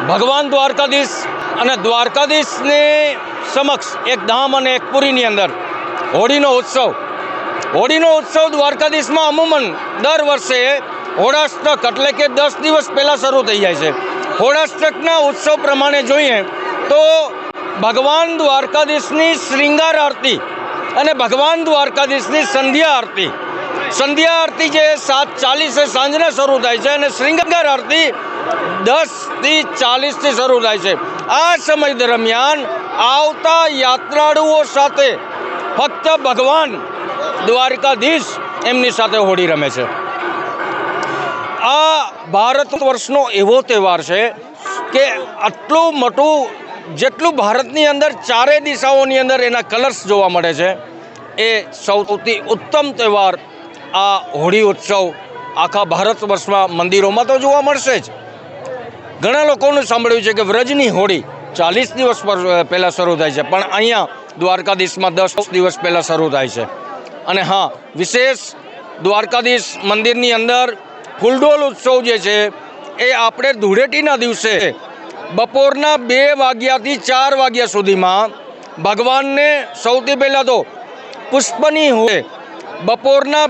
ભગવાન દ્વારકાધીશ અને દ્વારકાધીશની સમક્ષ એક ધામ અને એક પુરીની અંદર હોળીનો ઉત્સવ દ્વારકાધીશમાં અમૂમન દર વર્ષે હોળાષ્ટક એટલે કે 10 દિવસ પહેલાં શરૂ થઈ જાય છે। હોળાષ્ટકના ઉત્સવ પ્રમાણે જોઈએ તો ભગવાન દ્વારકાધીશની શ્રૃંગાર આરતી અને ભગવાન દ્વારકાધીશની સંધ્યા આરતી જે 7:40 સાંજના શરૂ થાય છે અને શ્રૃંગાર આરતી 10:40 શરૂ થાય છે। આ સમય દરમિયાન આવતા યાત્રાળુઓ સાથે ફક્ત ભગવાન દ્વારકાધીશ એમની સાથે હોળી રમે છે। આ ભારત વર્ષનો એવો તહેવાર છે કે આટલું મોટું જેટલું ભારતની અંદર ચારે દિશાઓની અંદર એના કલર્સ જોવા મળે છે એ સૌથી ઉત્તમ તહેવાર આ હોળી ઉત્સવ આખા ભારત વર્ષમાં મંદિરોમાં તો જોવા મળશે જ। ઘણા લોકોનું સાંભળ્યું છે કે વ્રજની હોળી 40 દિવસ પહેલાં શરૂ થાય છે, પણ અહીંયા દ્વારકાધીશમાં 10 દિવસ પહેલાં શરૂ થાય છે। અને હા, વિશેષ દ્વારકાધીશ મંદિરની અંદર ફૂલડોલ ઉત્સવ જે છે એ આપણે ધૂળેટીના દિવસે બપોરના 2 વાગ્યાથી 4 વાગ્યા સુધીમાં ભગવાનને સૌથી પહેલાં તો પુષ્પની હોળી બપોરના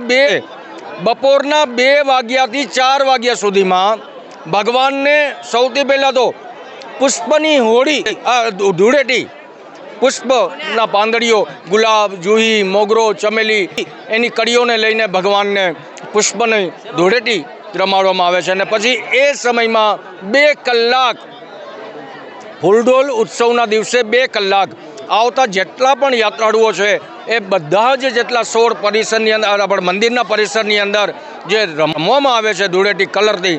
2 વાગ્યાથી 4 વાગ્યા સુધીમાં ભગવાનને સૌથી પહેલાં તો પુષ્પની હોળી ધૂળેટી પુષ્પના પાંદડીઓ ગુલાબ, જુહી, મોગરો, ચમેલી એની કડીઓને લઈને ભગવાનને પુષ્પની ધૂળેટી રમાડવામાં આવે છે અને પછી એ સમયમાં 2 કલાક ફૂલડોલ ઉત્સવના દિવસે 2 કલાક આવતા જેટલા પણ યાત્રાળુઓ છે એ બધા જ જેટલા 16 પરિસરની અંદર આપણા મંદિરના પરિસરની અંદર જે રમવામાં આવે છે ધૂળેટી કલરથી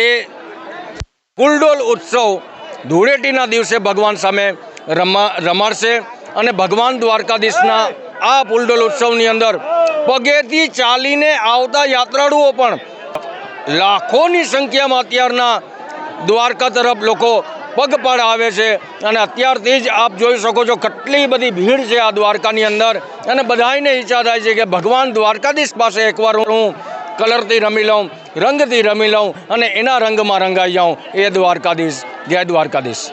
એ ફૂલડોલ ઉત્સવ ધૂળેટીના દિવસે ભગવાન સામે રમાડશે। અને ભગવાન દ્વારકાધીશના આ ફૂલડોલ ઉત્સવની અંદર પગેથી ચાલીને આવતા યાત્રાળુઓ પણ લાખોની સંખ્યામાં અત્યારના દ્વારકા તરફ લોકો પગપાળા આવે છે અને અત્યારથી જ આપ જોઈ શકો છો કેટલી બધી ભીડ છે આ દ્વારકાની અંદર અને બધાને ઈચ્છા થાય છે કે ભગવાન દ્વારકાધીશ પાસે એકવાર હું કલરથી રમી લઉં, રંગથી રમી લઉં અને એના રંગમાં રંગાઈ જાઉં। એ દ્વારકાધીશ, જય દ્વારકાધીશ।